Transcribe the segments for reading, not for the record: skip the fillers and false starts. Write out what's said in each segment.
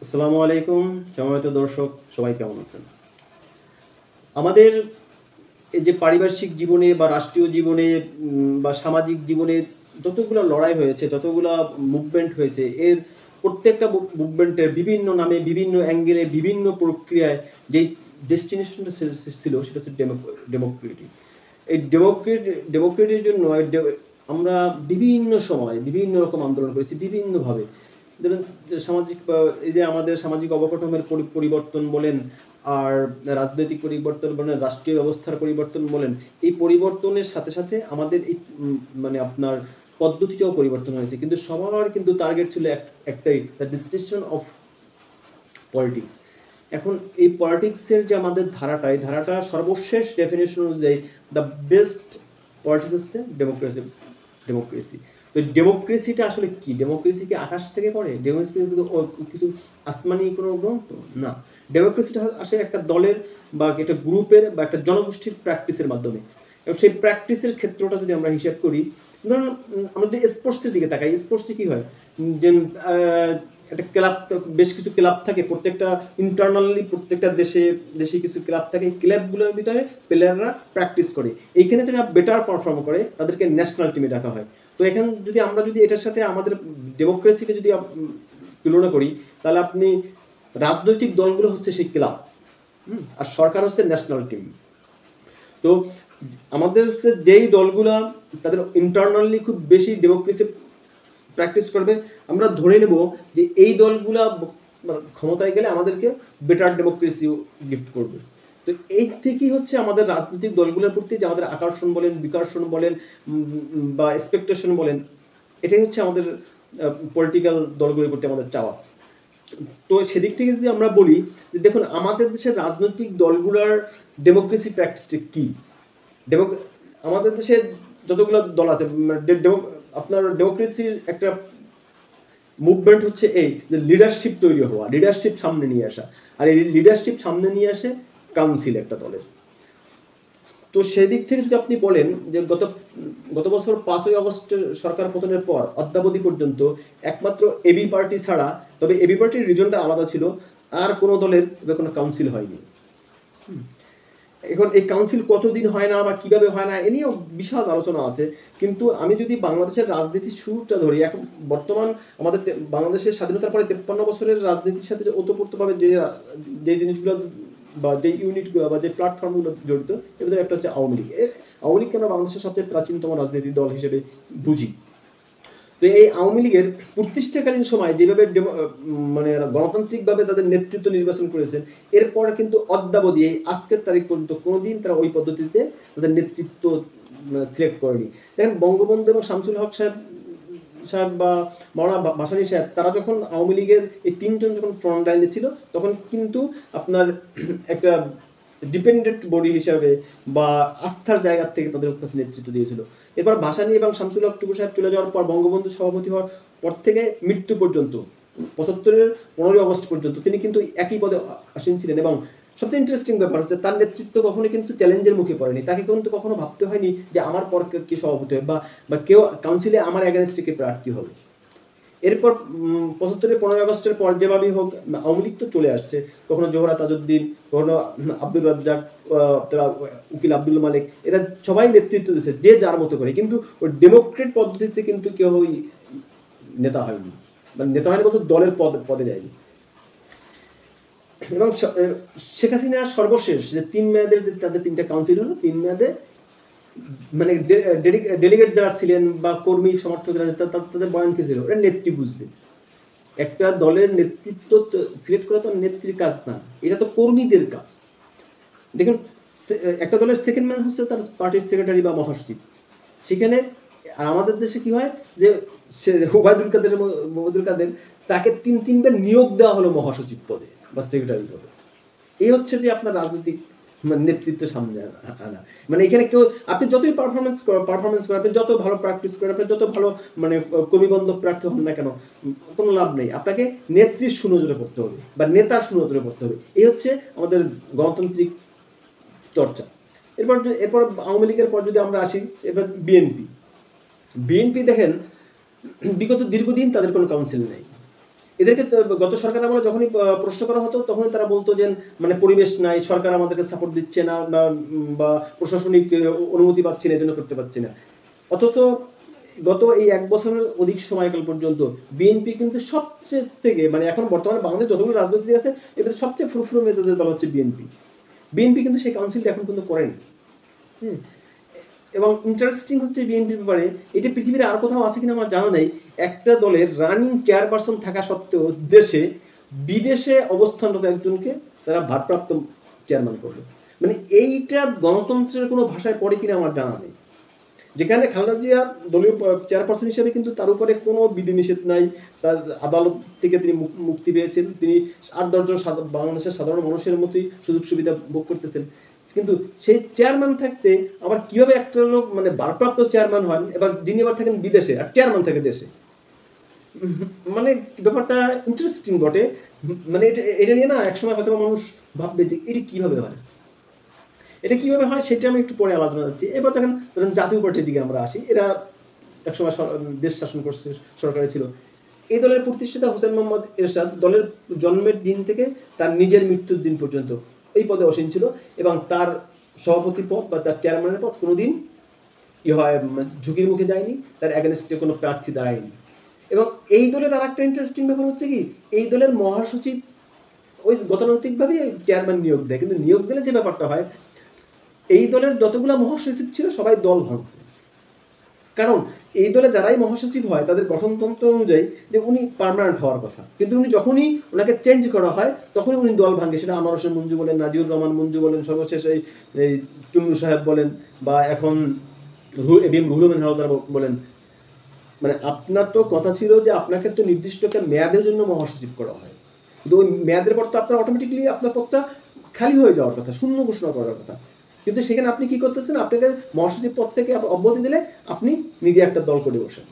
আসসালামু আলাইকুম সম্মানিত দর্শক, সবাই কেমন আছেন? আমাদের এই যে পারিপার্শ্বিক জীবনে বা রাষ্ট্রীয় জীবনে বা সামাজিক জীবনে যতগুলা লড়াই হয়েছে, যতগুলা মুভমেন্ট হয়েছে, এর প্রত্যেকটা মুভমেন্টের বিভিন্ন নামে, বিভিন্ন অ্যাঙ্গেলে, বিভিন্ন প্রক্রিয়ায় যেই ডেস্টিনেশনটা ছিল সেটা হচ্ছে ডেমোক্রেটি। এই ডেমোক্রেটির জন্য আমরা বিভিন্ন সময় বিভিন্ন রকম আন্দোলন করেছি বিভিন্নভাবে। ধরুন যে সামাজিক এই যে আমাদের সামাজিক অবকাঠামোর পরিবর্তন বলেন, আর রাজনৈতিক পরিবর্তন বলেন, রাষ্ট্রীয় ব্যবস্থার পরিবর্তন বলেন, এই পরিবর্তনের সাথে সাথে আমাদের এই মানে আপনার পদ্ধতিটাও পরিবর্তন হয়েছে। কিন্তু সবার কিন্তু টার্গেট ছিল একটাই, দ্য ডিসটিংশন অফ পলিটিক্স। এখন এই পলিটিক্সের যে আমাদের ধারাটা, এই ধারাটা সর্বশেষ ডেফিনেশন অনুযায়ী দ্য বেস্ট পলিটিক্স হচ্ছে ডেমোক্রেসি। তো ডেমোক্রেসিটা আসলে কি? ডেমোক্রেসি কি আকাশ থেকে পড়ে? ডেমোক্রেসি কিন্তু কিছু আসমানি কোনো গ্রন্থ না। ডেমোক্রেসিটা আসলে একটা দলের বা একটা গ্রুপের বা একটা জনগোষ্ঠীর প্র্যাকটিসের মাধ্যমে। এবং সেই প্র্যাকটিসের ক্ষেত্রটা যদি আমরা হিসাব করি, ধরুন আমরা যদি স্পোর্টসের দিকে তাকাই, স্পোর্টসে কি হয় যে একটা ক্লাব, বেশ কিছু ক্লাব থাকে প্রত্যেকটা ইন্টারনালি, প্রত্যেকটা দেশে কিছু ক্লাব থাকে। এই ক্লাবগুলোর ভিতরে প্লেয়াররা প্র্যাকটিস করে, এইখানে যারা বেটার পারফর্ম করে তাদেরকে ন্যাশনাল টিমে ডাকা হয়। তো এখানে যদি আমরা এটার সাথে আমাদের ডেমোক্রেসিকে যদি তুলনা করি, তাহলে আপনি রাজনৈতিক দলগুলো হচ্ছে সেই ক্লাব, আর সরকার হচ্ছে ন্যাশনাল টিম। তো আমাদের হচ্ছে যেই দলগুলা তাদের ইন্টারনালি খুব বেশি ডেমোক্রেসি প্র্যাকটিস করবে, আমরা ধরে নেব যে এই দলগুলা ক্ষমতায় গেলে আমাদেরকে বেটার ডেমোক্রেসি গিফট করবে। তো এই থেকেই হচ্ছে আমাদের রাজনৈতিক দলগুলোর প্রতি যে আমাদের আকর্ষণ বলেন, বিকর্ষণ বলেন, বা এক্সপেকটেশন বলেন, এটাই হচ্ছে আমাদের পলিটিক্যাল দলগুলোর প্রতি আমাদের চাওয়া। তো সেদিক থেকে যদি আমরা বলি যে দেখুন আমাদের দেশের রাজনৈতিক দলগুলোর ডেমোক্রেসি প্র্যাকটিসটা কী। আমাদের দেশে যতগুলো দল আছে, আপনার ডেমোক্রেসির একটা মুভমেন্ট হচ্ছে এই যে লিডারশিপ তৈরি হওয়া, লিডারশিপ সামনে নিয়ে আসা। আর এই লিডারশিপ সামনে নিয়ে আসে কাউন্সিল একটা দলের। তো সেদিক থেকে যদি আপনি বলেন যে গত বছর 5ই আগস্টের সরকার পতনের পর অদ্যাবধি পর্যন্ত একমাত্র এবি পার্টি ছাড়া, তবে এবি পার্টির রিজনটা আলাদা ছিল, আর কোনো দলের কোনো কাউন্সিল হয়নি। এখন এই কাউন্সিল কতদিন হয় না বা কিভাবে হয় না, এ নিয়েও বিশাল আলোচনা আছে। কিন্তু আমি যদি বাংলাদেশের রাজনীতির শুরুটা ধরি, এখন বর্তমান আমাদের বাংলাদেশের স্বাধীনতার পরে 53 বছরের রাজনীতির সাথে যে ওতপ্রোতভাবে যে জিনিসগুলো বা যে ইউনিটগুলো বা যে প্ল্যাটফর্মগুলো জড়িত, এর ভিতরে একটা হচ্ছে আওয়ামী লীগ। আওয়ামী লীগকে আমরা বাংলাদেশের সবচেয়ে প্রাচীনতম রাজনৈতিক দল হিসেবে বুঝি। তো এই আওয়ামী লীগের প্রতিষ্ঠাকালীন সময় যেভাবে মানে গণতান্ত্রিকভাবে তাদের নেতৃত্ব নির্বাচন করেছেন, এরপর কিন্তু অদ্যাবধি এই আজকের তারিখ পর্যন্ত কোনোদিন তারা ওই পদ্ধতিতে তাদের নেতৃত্ব সিলেক্ট করেনি। দেখেন বঙ্গবন্ধু এবং শামসুল হক সাহেব বা মাওলানা ভাসানী সাহেব, তারা যখন আওয়ামী লীগের এই তিনজন যখন ফ্রন্ট লাইনে ছিল, তখন কিন্তু আপনার একটা ডিপেন্ডেন্ট বডি হিসাবে বা আস্থার জায়গা থেকে তাদের কাছে নেতৃত্ব দিয়েছিল। এরপর ভাসানী এবং শামসুল হক টুকু সাহেব চলে যাওয়ার পর, বঙ্গবন্ধু সভাপতি হওয়ার পর থেকে মৃত্যু পর্যন্ত 75-এর 15ই আগস্ট পর্যন্ত তিনি কিন্তু একই পদে আসীন ছিলেন। এবং সবচেয়ে ইন্টারেস্টিং ব্যাপার হচ্ছে তার নেতৃত্ব কখনো কিন্তু চ্যালেঞ্জের মুখে পড়েনি। তাকে কিন্তু কখনো ভাবতে হয়নি যে আমার পর কে সভাপতি হবে বা কেউ কাউন্সিলে আমার এগেনস্টে কে প্রার্থী হবে। এরপর 75-এর 15ই আগস্টের পর যেভাবেই হোক আওয়ামী লীগ তো চলে আসছে, কখনো জোহরা তাজউদ্দিন, কখনো আব্দুর রাজ্জাক, উকিল আব্দুল মালিক, এরা সবাই নেতৃত্ব দিচ্ছে যে যার মতো করে। কিন্তু ওই ডেমোক্রেট পদ্ধতিতে কিন্তু কেউই নেতা হয়নি, মানে নেতা হয়নি বলতে দলের পদে যায়নি। এবং শেখ হাসিনার সর্বশেষ যে 3 মেয়াদের যে তাদের 3টা কাউন্সিল হলো, 3 মেয়াদে মানে ডেলিগেট যারা ছিলেন বা কর্মী সমর্থক যারা, তাদের বয়ান কি ছিল? এটা নেত্রী বুঝবে। একটা দলের নেতৃত্ব সিলেক্ট করা তো নেত্রীর কাজ না, এটা তো কর্মীদের কাজ। দেখুন একটা দলের সেকেন্ড ম্যান হচ্ছে তার পার্টির সেক্রেটারি বা মহাসচিব। সেখানে আর আমাদের দেশে কি হয় যে সে ওবায়দুল কাদের তাকে তিনবার নিয়োগ দেওয়া হলো মহাসচিব পদে বা সেক্রেটারি পদে। এই হচ্ছে যে আপনার রাজনৈতিক নেতৃত্ব সামনে আনা। মানে এখানে কেউ আপনি যতই পারফরমেন্স করেন, আপনি যত ভালো প্র্যাকটিস করেন, আপনি যত ভালো মানে কর্মীবন্ধব প্রার্থী হন না কেন, কোনো লাভ নেই। আপনাকে নেত্রীর সুনজরে করতে হবে বা নেতার সুনজরে করতে হবে। এই হচ্ছে আমাদের গণতান্ত্রিক চর্চা। এরপর আওয়ামী লীগের পর যদি আমরা আসি, এবার বিএনপি দেখেন বিগত দীর্ঘদিন তাদের কোনো কাউন্সিল নেই। এদেরকে গত সরকার আমলে যখনই প্রশ্ন করা হতো তখনই তারা বলতো যে মানে পরিবেশ নাই, সরকার আমাদেরকে সাপোর্ট দিচ্ছে না, বা প্রশাসনিক অনুমতি পাচ্ছি না, এজন্য করতে পারছি না। অথচ গত এই 1 বছরের অধিক সময়কাল পর্যন্ত বিএনপি কিন্তু সবচেয়ে থেকে মানে এখন বর্তমানে বাংলাদেশ যতগুলো রাজনীতি আছে এদের সবচেয়ে ফুরফুরে মেজাজের দল হচ্ছে বিএনপি। বিএনপি কিন্তু সেই কাউন্সিলটা এখন পর্যন্ত করেনি। হ্যাঁ, এবং ইন্টারেস্টিং হচ্ছে বিএনপির ব্যাপারে, এটা পৃথিবীর আর কোথাও আছে কিনা আমার জানা নেই, একটা দলের রানিং চেয়ারপারসন থাকা সত্ত্বেও বিদেশে অবস্থানরত একজনকে তারা ভারপ্রাপ্ত চেয়ারম্যান করলো। মানে এইটা গণতন্ত্রের কোনো ভাষায় পড়ে কিনা আমার জানা নেই, যেখানে খালেদা জিয়া দলীয় চেয়ারপারসন হিসেবে কিন্তু তার উপরে কোনো বিধিনিষেধ নাই, তার আদালত থেকে তিনি মুক্তি পেয়েছেন, তিনি 8-10 জন বাংলাদেশের সাধারণ মানুষের মতোই সুযোগ সুবিধা ভোগ করতেছেন। কিন্তু সেই চেয়ারম্যান থাকতে আবার কিভাবে একটা লোক মানে ভারপ্রাপ্ত চেয়ারম্যান হন, এবার যিনি আবার থাকেন বিদেশে আর চেয়ারম্যান থাকে দেশে, মানে ব্যাপারটা ইন্টারেস্টিং বটে। মানে এটা নিয়ে না একসময় হয়তো মানুষ ভাববে যে এটা কিভাবে হয়, এটা কিভাবে হয় সেটা আমি একটু পরে আলোচনা যাচ্ছি। এবার দেখেন জাতীয় পার্টির দিকে আমরা আসি, এরা একসময় দেশ শাসন করছে, সরকারে ছিল। এই দলের প্রতিষ্ঠাতা হোসেন মোহাম্মদ এরশাদ দলের জন্মের দিন থেকে তার নিজের মৃত্যুর দিন পর্যন্ত এই পদে অসীন ছিল, এবং তার সভাপতি পদ বা তার চেয়ারম্যানের পদ কোনোদিন ঝুঁকির মুখে যায়নি, তার এগেনস্টে কোনো প্রার্থী দাঁড়ায়নি। এবং এই দলের আর একটা ইন্টারেস্টিং ব্যাপার হচ্ছে কি, এই দলের মহাসচিব ওই গতানুগতিকভাবে চেয়ারম্যান নিয়োগ দেয়, কিন্তু নিয়োগ দিলে যে ব্যাপারটা হয়, এই দলের যতগুলো মহাসচিব ছিল সবাই দল ভাঙছে। কারণ এই দলে যারাই মহাসচিব হয় তাদের গঠনতন্ত্র অনুযায়ী যে উনি পার্মানেন্ট হওয়ার কথা, কিন্তু উনি যখনই ওনাকে চেঞ্জ করা হয় তখনই উনি দল ভাঙে। সেটা আনোয়ার হোসেন মঞ্জু বলেন, নাজিউর রহমান মঞ্জু বলেন, সর্বশেষ এই টুন্নু সাহেব বলেন, বা এখন এবিএম রুহুল আমিন হাওলাদার বলেন। মানে আপনার তো কথা ছিল যে আপনাকে তো নির্দিষ্ট একটা মেয়াদের জন্য মহাসচিব করা হয়, কিন্তু ওই মেয়াদের পর তো আপনার অটোমেটিকলি আপনার পদটা খালি হয়ে যাওয়ার কথা, শূন্য ঘোষণা করার কথা। কিন্তু সেখানে আপনি কি করতেছেন, আপনাকে মহাসচিব পদ থেকে অব্যাহতি দিলে আপনি নিজে একটা দল করে বসেন।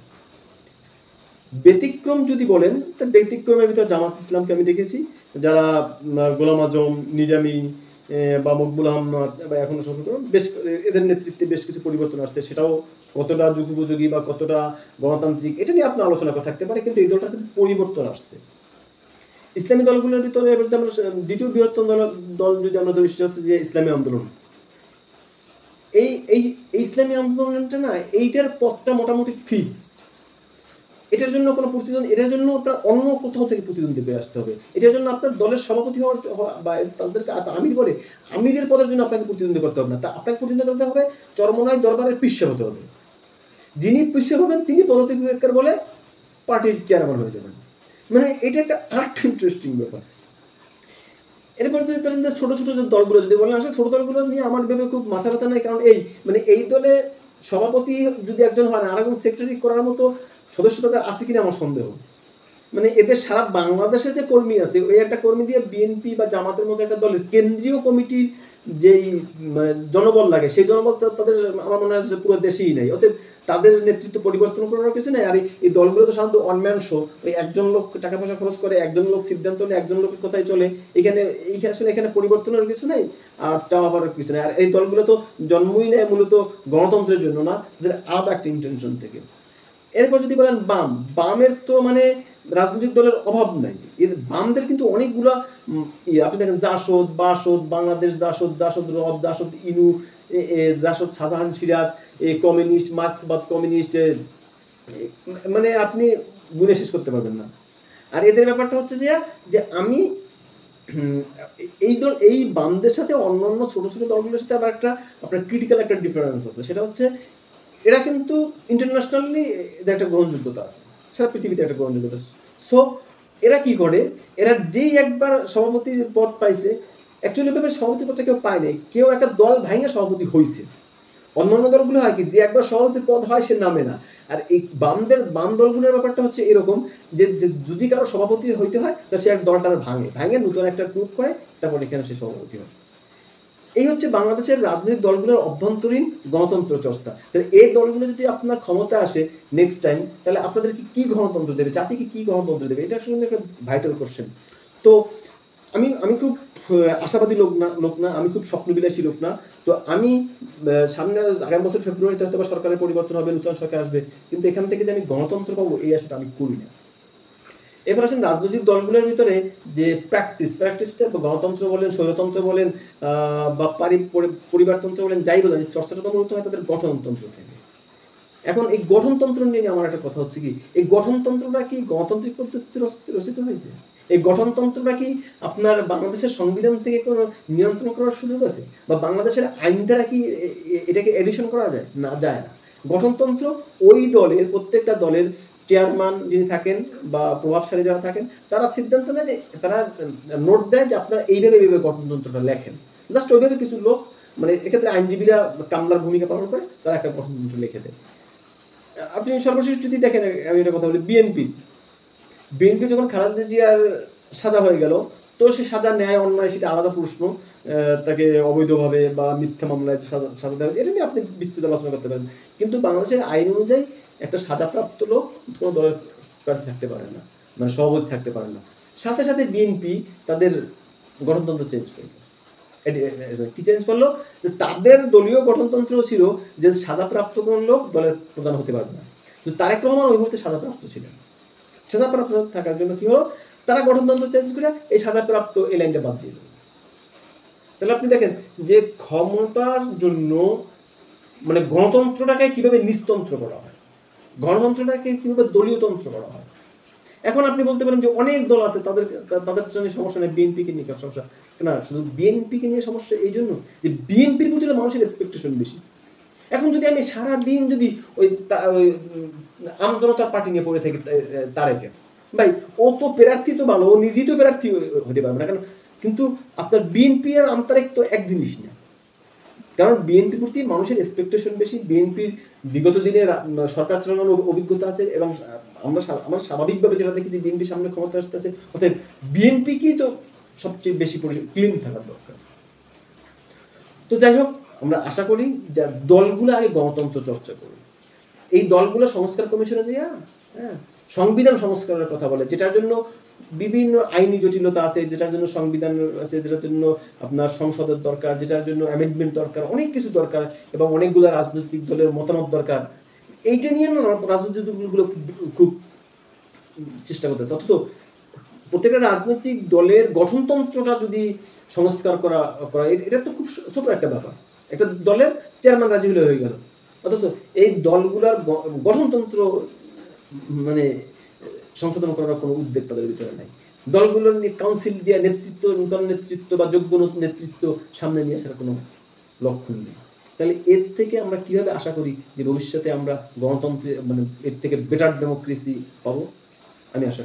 ব্যতিক্রম যদি বলেন, তা ব্যতিক্রমের ভিতরে জামাত ইসলামকে আমি দেখেছি, যারা গোলাম আজম, নিজামী বা মকবুল আহমদ বা এখনো বেশ এদের নেতৃত্বে বেশ কিছু পরিবর্তন আসছে। সেটাও কতটা যুগোপযোগী বা কতটা গণতান্ত্রিক এটা নিয়ে আপনার আলোচনা থাকতে পারে, কিন্তু এই দলটা কিন্তু পরিবর্তন আসছে। ইসলামী দলগুলোর ভিতরে আমরা দ্বিতীয় বৃহত্তম দল যদি আমরা ধরি সেটা হচ্ছে যে ইসলামী আন্দোলন। এই এই ইসলামী আন্দোলনটা না, এইটার পথটা মোটামুটি ফিক্সড। এটার জন্য কোনো প্রতিদ্বন্দ্বী, এটার জন্য আপনার অন্য কোথাও থেকে প্রতিদ্বন্দ্বী করে আসতে হবে। এটার জন্য আপনার দলের সভাপতি হওয়ার বা তাদেরকে আমির বলে আমিরের পদের জন্য আপনাকে প্রতিদ্বন্দ্বী করতে হবে না, তা আপনাকে প্রতিদ্বন্দ্বী করতে হবে চরমোনাই দরবারের পিসা হতে হবে। যিনি পিসা হবেন তিনি পদত্যাগ বলে পার্টির চেয়ারম্যান হয়ে যাবেন। মানে এটা একটা আরেকটা ইন্টারেস্টিং ব্যাপার। এরপর ছোট ছোট যে দলগুলো যদি বলেন, আসলে ছোট দলগুলো নিয়ে আমার ভেবে খুব মাথা ব্যথা নাই, কারণ এই দলে সভাপতি যদি একজন হয় না, আর একজন সেক্রেটারি করার মতো সদস্য তাদের আছে কিনা আমার সন্দেহ। মানে এদের সারা বাংলাদেশে যে কর্মী আছে, ওই একটা কর্মী দিয়ে বিএনপি বা জামাতের মতো একটা দলের কেন্দ্রীয় কমিটির যেই জনবল লাগে, সেই জনবল তাদের আমার মনে হয় পুরো দেশেই নেই। অতএব তাদের নেতৃত্ব পরিবর্তন করার কিছু নেই। আর এই দলগুলো তো সাধারণত অনম্যান শো, ওই একজন লোক টাকা পয়সা খরচ করে, একজন লোক সিদ্ধান্ত নেয়, একজন লোকের কথাই চলে। এখানে পরিবর্তনের কিছু নেই, আর চাওয়ার কিছু নেই। আর এই দলগুলো তো জন্মই নেয় মূলত গণতন্ত্রের জন্য না, তাদের আলাদা একটা ইন্টেনশন থেকে। এরপর যদি বলেন বামের তো মানে রাজনৈতিক দলের অভাব নাই। এর বামদের কিন্তু অনেকগুলা আপনি দেখেন জাসদ, বাসদ, বাংলাদেশ জাসদ, জাসদ রব, জাসদ ইনু, জাসদ শাহজাহান সিরাজ, কমিউনিস্ট, মার্ক্সবাদ কমিউনিস্ট, মানে আপনি গুণে শেষ করতে পারবেন না। আর এদের ব্যাপারটা হচ্ছে যে আমি এই বামদের সাথে অন্যান্য ছোট ছোট দলগুলোর সাথে আবার একটা আপনার ক্রিটিক্যাল একটা ডিফারেন্স আছে। সেটা হচ্ছে এরা কিন্তু ইন্টারন্যাশনালি এদের একটা গ্রহণযোগ্যতা আছে, সারা পৃথিবীতে একটা গ্রহণযোগ্যতা। সো এরা কি করে, এরা যেই একবার সভাপতির পদ পাইছে, অ্যাকচুয়ালি ভাবে সভাপতি পদটা কেউ পায় নাই, কেউ একটা দল ভাঙে সভাপতি হয়েছে। অন্যান্য দলগুলো হয় কি, যে একবার সভাপতির পদ হয় সে নামে না। আর এই বাম দলগুলোর ব্যাপারটা হচ্ছে এরকম যে যদি কারো সভাপতি হইতে হয় তাহলে সে এক দলটার ভাঙে নতুন একটা গ্রুপ করে, তারপর এখানে সে সভাপতি হয়। এই হচ্ছে বাংলাদেশের রাজনৈতিক দলগুলোর অভ্যন্তরীণ গণতন্ত্র চর্চা। তাহলে এই দলগুলো যদি আপনার ক্ষমতা আসে নেক্সট টাইম, তাহলে আপনাদেরকে কি গণতন্ত্র দেবে, জাতিকে কি গণতন্ত্র দেবে, এটা আসলে একটা ভাইটাল কোশ্চেন। তো আমি খুব আশাবাদী লোক না, আমি খুব স্বপ্নবিলাসী লোক না। তো আমি সামনে আগামী বছর ফেব্রুয়ারিতে হয়তো সরকারের পরিবর্তন হবে, নতুন সরকার আসবে, কিন্তু এখান থেকে যে আমি গণতন্ত্র পাবো এই আশাটা আমি করি না। এবার আসেন রাজনৈতিক দলগুলোর ভিতরে যে প্র্যাকটিসটা গণতন্ত্র বলেন, স্বৈরতন্ত্র বলেন, বা পরিবারতন্ত্র বলেন, যাই বলেন, চর্চাটা তো মূলত হয় তাদের গঠনতন্ত্র থেকে। এখন এই গঠনতন্ত্র নিয়ে আমার একটা কথা হচ্ছে কি, এই গঠনতন্ত্রটা কি গণতান্ত্রিক পদ্ধতিতে রচিত হয়েছে? এই গঠনতন্ত্রটা কি আপনার বাংলাদেশের সংবিধান থেকে কোনো নিয়ন্ত্রণ করার সুযোগ আছে? বা বাংলাদেশের আইন দ্বারা কি এটাকে এডিশন করা যায়? না, যায় না। গঠনতন্ত্র ওই দলের, প্রত্যেকটা দলের চেয়ারম্যান যিনি থাকেন বা প্রভাবশালী যারা থাকেন, তারা সিদ্ধান্ত নেয় যে, তারা নোট দেয় যে আপনারা এইভাবে গঠনতন্ত্রটা লেখেন। জাস্ট ওইভাবে কিছু লোক, মানে এক্ষেত্রে আইনজীবীরা কামলার ভূমিকা পালন করে, তারা একটা গঠনতন্ত্র লিখে দেয়। আপনি সর্বশেষ যদি দেখেন, আমি একটা কথা বলি, বিএনপি যখন খালেদা জিয়ার সাজা হয়ে গেল, তো সে সাজা ন্যায় অন্যায় সেটা আলাদা প্রশ্ন। তাকে অবৈধভাবে বা মিথ্যা মামলায় সাজা দেওয়া হয়েছে, এটা নিয়ে আপনি বিস্তৃত আলোচনা করতে পারেন। কিন্তু বাংলাদেশের আইন অনুযায়ী একটা সাজাপ্রাপ্ত লোক কোনো দলের প্রার্থী থাকতে পারে না, মানে সভাপতি থাকতে পারে না। সাথে সাথে বিএনপি তাদের গঠনতন্ত্র চেঞ্জ করলো। কি চেঞ্জ করলো? যে তাদের দলীয় গঠনতন্ত্র ছিল যে সাজাপ্রাপ্ত কোন লোক দলের প্রধান হতে পারবে না। কিন্তু তারেক রহমান ওই মুহূর্তে সাজাপ্রাপ্ত ছিলেন। সাজাপ্রাপ্ত থাকার জন্য কি হলো, তারা গঠনতন্ত্র চেঞ্জ করে এই সাজাপ্রাপ্ত এই লাইনটা বাদ দিয়ে দিল। তাহলে আপনি দেখেন যে ক্ষমতার জন্য, মানে গণতন্ত্রটাকে কিভাবে নিস্তন্ত্র করা হয়, গণতন্ত্রটাকে কিভাবে দলীয়তন্ত্র করা হয়। এখন আপনি বলতে পারেন যে অনেক দল আছে, তাদের জন্য সমস্যা নেই, বিএনপিকে নিয়ে সমস্যা না। শুধু বিএনপিকে নিয়ে সমস্যা এই জন্য যে বিএনপির প্রতি মানুষের এক্সপেকটেশন বেশি। এখন যদি আমি সারাদিন যদি ওই আমজনতার পার্টি নিয়ে পড়ে থাকি, তারেকের ভাই, ও তো প্রার্থী তো ভালো, ও নিজেই তো প্রার্থী হতে পারবে না কেন? কিন্তু আপনার বিএনপি আর আমতারেক তো এক জিনিস না। কারণ বিএনপির প্রতি মানুষের এক্সপেকটেশন বেশি, বিএনপির বিগত দিনে সরকার চালানোর অভিজ্ঞতা আছে, এবং আমরা স্বাভাবিকভাবে যেটা দেখি যে বিএনপির সামনে ক্ষমতা আসতেছে, অর্থাৎ বিএনপিকেই তো সবচেয়ে বেশি ক্লিন থাকার দরকার। তো যাই হোক, আমরা আশা করি যে দলগুলো আগে গণতন্ত্র চর্চা করবে। এই দলগুলো সংস্কার কমিশনে যে সংবিধান সংস্কারের কথা বলে, যেটার জন্য বিভিন্ন আইনি জটিলতা আছে, যেটার জন্য সংবিধান আছে, যেটার জন্য আপনার সংসদের দরকার, যেটার জন্য অ্যামেন্ডমেন্ট দরকার, অনেক কিছু দরকার, এবং অনেকগুলো রাজনৈতিক দলের মতামত দরকার। এইটা নিয়ে না রাজনৈতিক দলগুলো খুব চেষ্টা করতেছে। অথচ প্রত্যেকটা রাজনৈতিক দলের গঠনতন্ত্রটা যদি সংস্কার করা, এটা তো খুব ছোট একটা ব্যাপার। একটা দলের চেয়ারম্যান রাজি হয়ে গেল, অথচ এই দলগুলোর গঠনতন্ত্র মানে সংশোধন করার কোনো উদ্যোগ তাদের ভিতরে নাই। দলগুলোর কাউন্সিল দিয়ে নেতৃত্ব, নূতন নেতৃত্ব বা যোগ্য নেতৃত্ব সামনে নিয়ে আসার কোনো লক্ষণ নেই। তাহলে এর থেকে আমরা কিভাবে আশা করি যে ভবিষ্যতে আমরা গণতন্ত্রে, মানে এর থেকে বেটার ডেমোক্রেসি পাবো? আমি আশা